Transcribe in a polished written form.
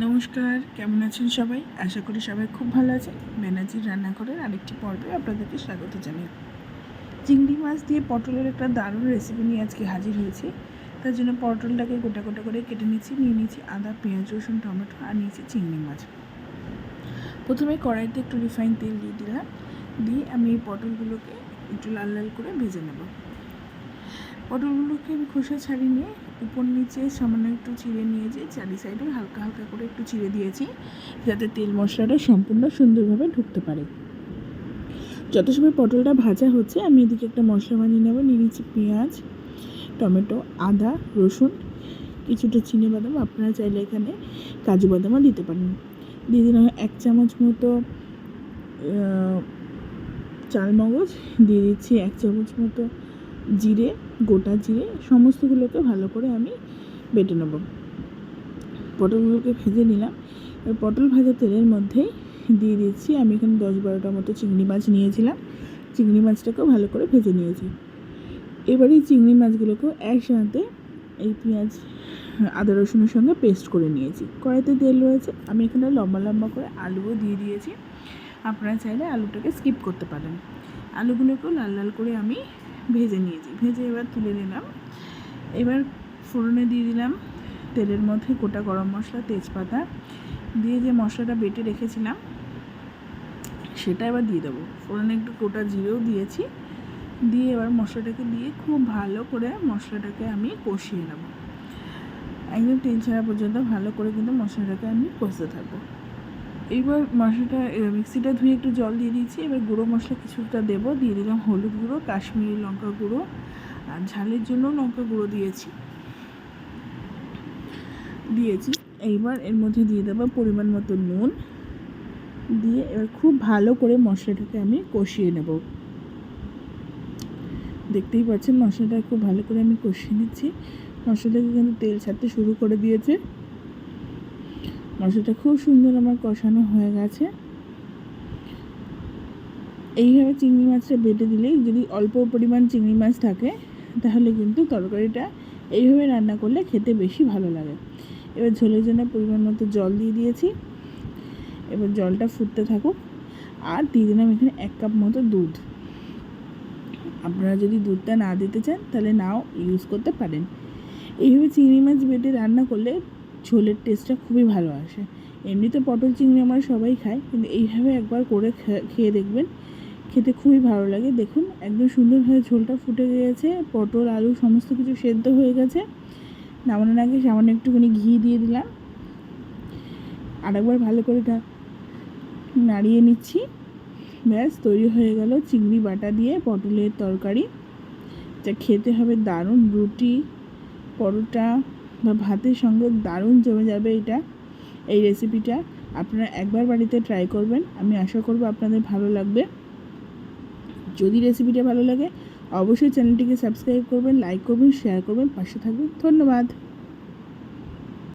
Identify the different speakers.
Speaker 1: নমস্কার, কেমন আছেন সবাই? আশা করি সবাই খুব ভালো আছেন। ব্যানার্জির রান্নাঘরের আরেকটি পর্বে আপনাদেরকে স্বাগত জানাই। চিংড়ি মাছ দিয়ে পটলের একটা দারুণ রেসিপি নিয়ে আজকে হাজির হয়েছি। তার জন্য পটলটাকে গোটা গোটা করে কেটে নিয়ে নিয়েছি আদা, পেঁয়াজ, রসুন, টমেটো আর নিয়েছি চিংড়ি মাছ। প্রথমে কড়াইতে একটু রিফাইন তেল দিয়ে দিলাম, দিয়ে আমি এই পটলগুলোকে একটু লাল লাল করে ভেজে নেব। পটলগুলোকে আমি খোসা ছাড়িয়ে নিয়ে উপর নিচে সামান্য একটু চিড়ে নিয়েছি, চারি সাইডে হালকা হালকা করে একটু চিড়ে দিয়েছি যাতে তেল মশলাটা সম্পূর্ণ সুন্দরভাবে ঢুকতে পারে। যত সময় পটলটা ভাজা হচ্ছে আমি এদিকে একটা মশলা বানিয়ে নেব। নিয়ে নিচ্ছি পেঁয়াজ, টমেটো, আদা, রসুন, কিছুটা চিনেবাদাম, আপনারা চাইলে এখানে কাজু বাদামও দিতে পারেন। দিয়ে দিলাম 1 চামচ মতো চালমগজ, দিয়ে দিচ্ছি 1 চামচ মতো জিরে, গোটা জিরে। সমস্তগুলোকে ভালো করে আমি বেটে নেব। পটলগুলোকে ভেজে নিলাম। এবার পটল ভাজা তেলের মধ্যেই দিয়ে দিচ্ছি আমি এখানে 10-12টা মতো চিংড়ি মাছ নিয়েছিলাম। চিংড়ি মাছটাকেও ভালো করে ভেজে নিয়েছি। এবার এই চিংড়ি মাছগুলোকেও একসাথে এই পেঁয়াজ, আদা, রসুনের সঙ্গে পেস্ট করে নিয়েছি। কড়াইতে তেল রয়েছে, আমি এখানে লম্বা লম্বা করে আলুও দিয়ে দিয়েছি। আপনারা চাইলে আলুটাকে স্কিপ করতে পারেন। আলুগুলোকেও লাল লাল করে আমি ভেজে নিয়েছি। ভেজে এবার তুলে নিলাম। এবার ফোড়নে দিয়ে দিলাম তেলের মধ্যে গোটা গরম মশলা, তেজপাতা দিয়ে যে মশলাটা বেটে রেখেছিলাম সেটা এবার দিয়ে দেবো। ফোড়নে একটু গোটা জিরেও দিয়েছি। দিয়ে এবার মশলাটাকে দিয়ে খুব ভালো করে মশলাটাকে আমি কষিয়ে নেব। একদম তেল ছাড়া পর্যন্ত ভালো করে কিন্তু মশলাটাকে আমি কষতে থাকবো। এইবার মশলাটা মিক্সিটা ধুয়ে একটু জল দিয়ে দিয়েছি। এবার গুঁড়ো মশলা কিছুটা দেবো। দিয়ে দিলাম হলুদ গুঁড়ো, কাশ্মীরি লঙ্কা গুঁড়ো, আর ঝালের জন্য লঙ্কা গুঁড়ো দিয়েছি। এইবার এর মধ্যে দিয়ে দেবো পরিমাণ মতো নুন। দিয়ে এবার খুব ভালো করে মশলাটাকে আমি কষিয়ে নেব। দেখতেই পাচ্ছেন মশলাটা খুব ভালো করে আমি কষিয়ে নিচ্ছি। মশলাটাকে কিন্তু তেল ছাড়তে শুরু করে দিয়েছে। মশলাটা খুব সুন্দর আমার কষানো হয়ে গেছে। এইভাবে চিংড়ি মাছটা বেটে দিলে, যদি অল্প পরিমাণ চিংড়ি মাছ থাকে তাহলে কিন্তু তরকারিটা এইভাবে রান্না করলে খেতে বেশি ভালো লাগে। এবার ঝোলের জন্য পরিমাণ মতো জল দিয়ে দিয়েছি। এবার জলটা ফুটতে থাকুক। আর দিয়ে দিলাম এখানে 1 কাপ মতো দুধ। আপনারা যদি দুধটা না দিতে চান তাহলে নাও ইউজ করতে পারেন। এইভাবে চিংড়ি মাছ বেটে রান্না করলে ঝোলের টেস্টটা খুবই ভালো আসে। এমনিতে পটল চিংড়ি আমরা সবাই খাই, কিন্তু এইভাবে একবার করে খেয়ে দেখবেন, খেতে খুবই ভালো লাগে। দেখুন একদম সুন্দরভাবে ঝোলটা ফুটে গিয়েছে, পটল আলু সমস্ত কিছু সেদ্ধ হয়ে গেছে। নামানোর আগে সামান্য একটুখানি ঘি দিয়ে দিলাম। আরেকবার ভালো করে নাড়িয়ে নিচ্ছি। ব্যাস তৈরি হয়ে গেল চিংড়ি বাটা দিয়ে পটলের তরকারি। যা খেতে হবে দারুণ, রুটি, পরোটা বা ভাতের সঙ্গে দারুণ জমে যাবে এই রেসিপিটা। আপনারা একবার বাড়িতে ট্রাই করবেন, আমি আশা করব আপনাদের ভালো লাগবে। যদি রেসিপিটা ভালো লাগে অবশ্যই চ্যানেলটিকে সাবস্ক্রাইব করবেন, লাইক করবেন, শেয়ার করবেন, পাশে থাকবেন। ধন্যবাদ।